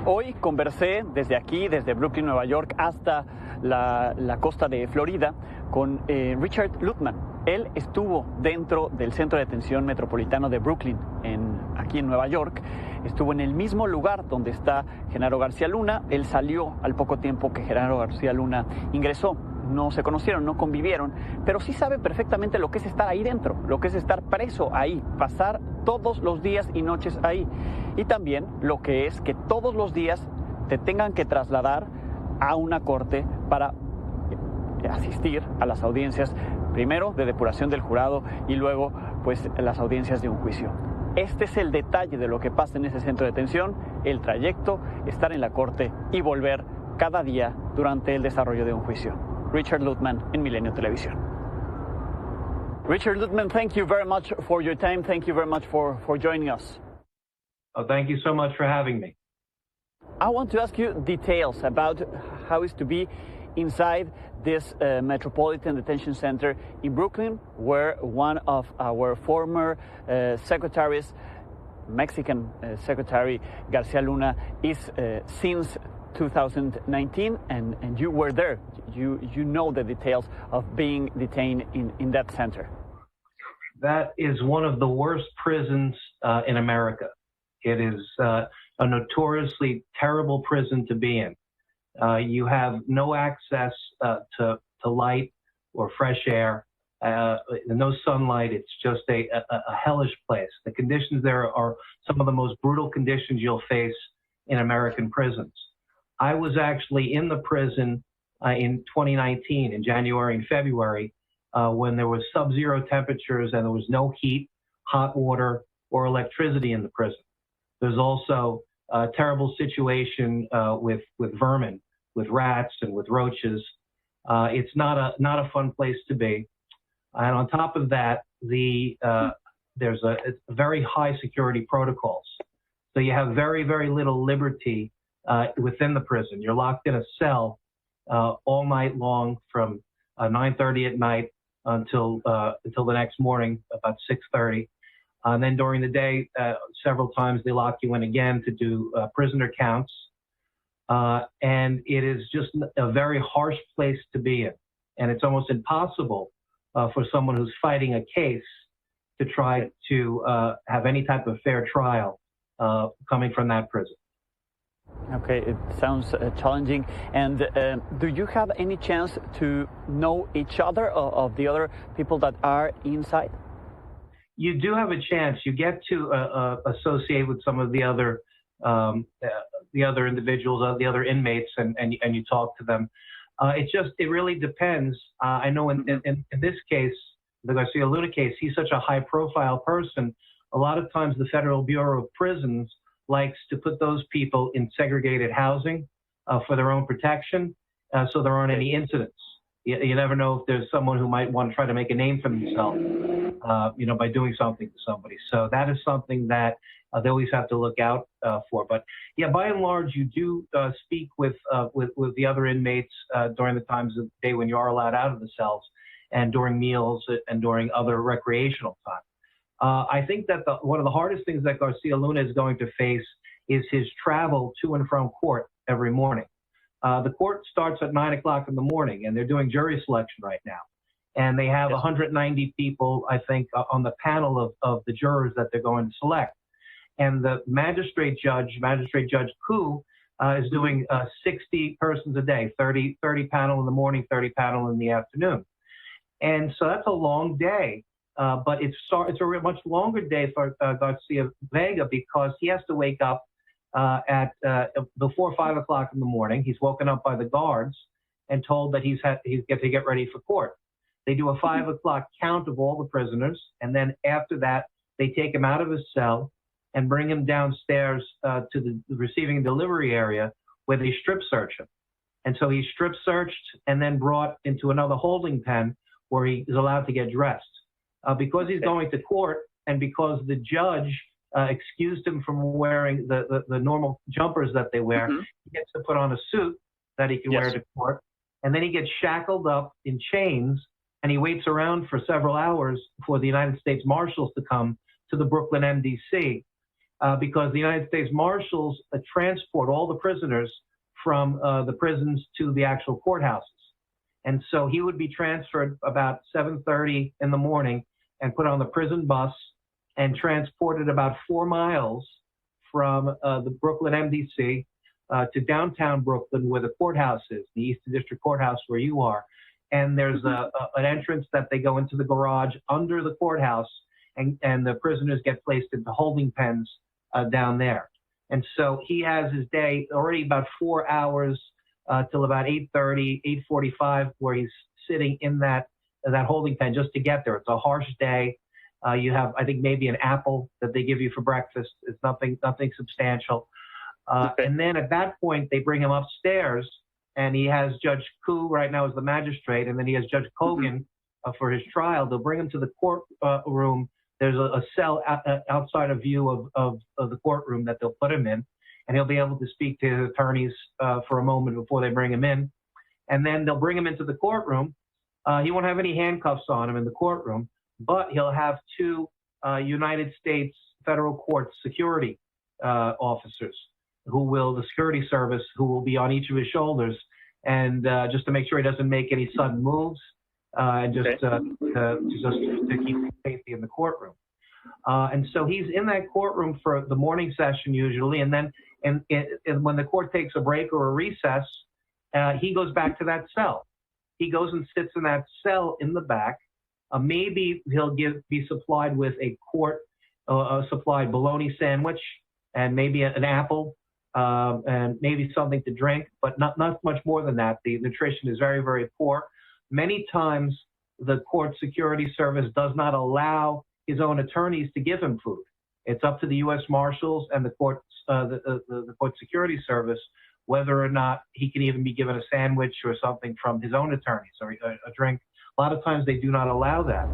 Hoy conversé desde aquí, desde Brooklyn, Nueva York, hasta la costa de Florida, con Richard Luttman. Él estuvo dentro del centro de detención metropolitano de Brooklyn, aquí en Nueva York. Estuvo en el mismo lugar donde está Genaro García Luna. Él salió al poco tiempo que Genaro García Luna ingresó. No se conocieron, no convivieron, pero sí sabe perfectamente lo que es estar ahí dentro, lo que es estar preso ahí, pasar todos los días y noches ahí. Y también lo que es que todos los días te tengan que trasladar a una corte para asistir a las audiencias, primero de depuración del jurado y luego pues las audiencias de un juicio. Este es el detalle de lo que pasa en ese centro de detención, el trayecto, estar en la corte y volver cada día durante el desarrollo de un juicio. Richard Luttman en Milenio Televisión. Richard Luttman, thank you very much for your time. Thank you very much for joining us. Oh, thank you so much for having me. I want to ask you details about how it's to be inside this Metropolitan Detention Center in Brooklyn, where one of our former secretaries, Mexican Secretary Garcia Luna, is since 2019, and you were there. You know the details of being detained in that center. That is one of the worst prisons in America. It is a notoriously terrible prison to be in. You have no access to light or fresh air, no sunlight. It's just a hellish place. The conditions there are some of the most brutal conditions you'll face in American prisons. I was actually in the prison in 2019, in January and February, when there was sub-zero temperatures and there was no heat, hot water, or electricity in the prison. There's also a terrible situation with vermin, with rats and with roaches. It's not a fun place to be. And on top of that, there's a very high security protocols. So you have very, very little liberty within the prison. You're locked in a cell all night long from 9:30 at night until the next morning, about 6:30. And then during the day, several times they lock you in again to do prisoner counts. And it is just a very harsh place to be in. And it's almost impossible for someone who's fighting a case to try to have any type of fair trial coming from that prison. Okay, it sounds challenging. And do you have any chance to know each other of the other people that are inside? You do have a chance. You get to associate with some of the other individuals, the other inmates, and you talk to them. It really depends. I know in this case, the Garcia Luna case, he's such a high-profile person. A lot of times, the Federal Bureau of Prisons likes to put those people in segregated housing for their own protection, so there aren't any incidents. You never know if there's someone who might want to try to make a name for themselves, by doing something to somebody. So that is something that they always have to look out for. But yeah, by and large, you do speak with the other inmates during the times of the day when you are allowed out of the cells, and during meals and during other recreational time. I think that one of the hardest things that Garcia Luna is going to face is his travel to and from court every morning. The court starts at 9 o'clock in the morning, and they're doing jury selection right now. And they have 190 people, I think, on the panel of the jurors that they're going to select. And the magistrate judge Koo, is doing 60 persons a day, 30 panel in the morning, 30 panel in the afternoon. And so that's a long day. But it's a much longer day for Garcia Vega, because he has to wake up before 5 o'clock in the morning. He's woken up by the guards and told that he's got to get ready for court. They do a 5 o'clock count of all the prisoners, and then after that, they take him out of his cell and bring him downstairs to the receiving and delivery area, where they strip search him. And so he's strip searched and then brought into another holding pen where he is allowed to get dressed. Because he's going to court, and because the judge excused him from wearing the normal jumpers that they wear, he gets to put on a suit that he can wear to court. And then he gets shackled up in chains, and he waits around for several hours for the United States Marshals to come to the Brooklyn MDC. because the United States Marshals transport all the prisoners from the prisons to the actual courthouses. And so he would be transferred about 7:30 in the morning and put on the prison bus and transported about 4 miles from the Brooklyn MDC to downtown Brooklyn, where the courthouse is, the Eastern District Courthouse where you are. And there's an entrance that they go into the garage under the courthouse, and the prisoners get placed into holding pens down there. And so he has his day already about 4 hours till about 8:30, 8:45, where he's sitting in that holding pen just to get there. It's a harsh day. You have, I think, maybe an apple that they give you for breakfast. It's nothing substantial. And then at that point, they bring him upstairs, and he has Judge Koo right now as the magistrate, and then he has Judge Kogan for his trial. They'll bring him to the court room. There's a cell outside of view of the courtroom that they'll put him in, and he'll be able to speak to his attorneys for a moment before they bring him in. And then they'll bring him into the courtroom. He won't have any handcuffs on him in the courtroom, but he'll have 2 United States federal court security officers the security service, who will be on each of his shoulders, and just to make sure he doesn't make any sudden moves, and just to keep safety in the courtroom. And so he's in that courtroom for the morning session usually, and then and when the court takes a break or a recess, he goes back to that cell. He goes and sits in that cell in the back. Maybe he'll be supplied with a supplied bologna sandwich and maybe an apple and maybe something to drink, but not much more than that. The nutrition is very, very poor. Many times the court security service does not allow his own attorneys to give him food. It's up to the U.S. Marshals and the court security service whether or not he can even be given a sandwich or something from his own attorneys or a drink. A lot of times they do not allow that.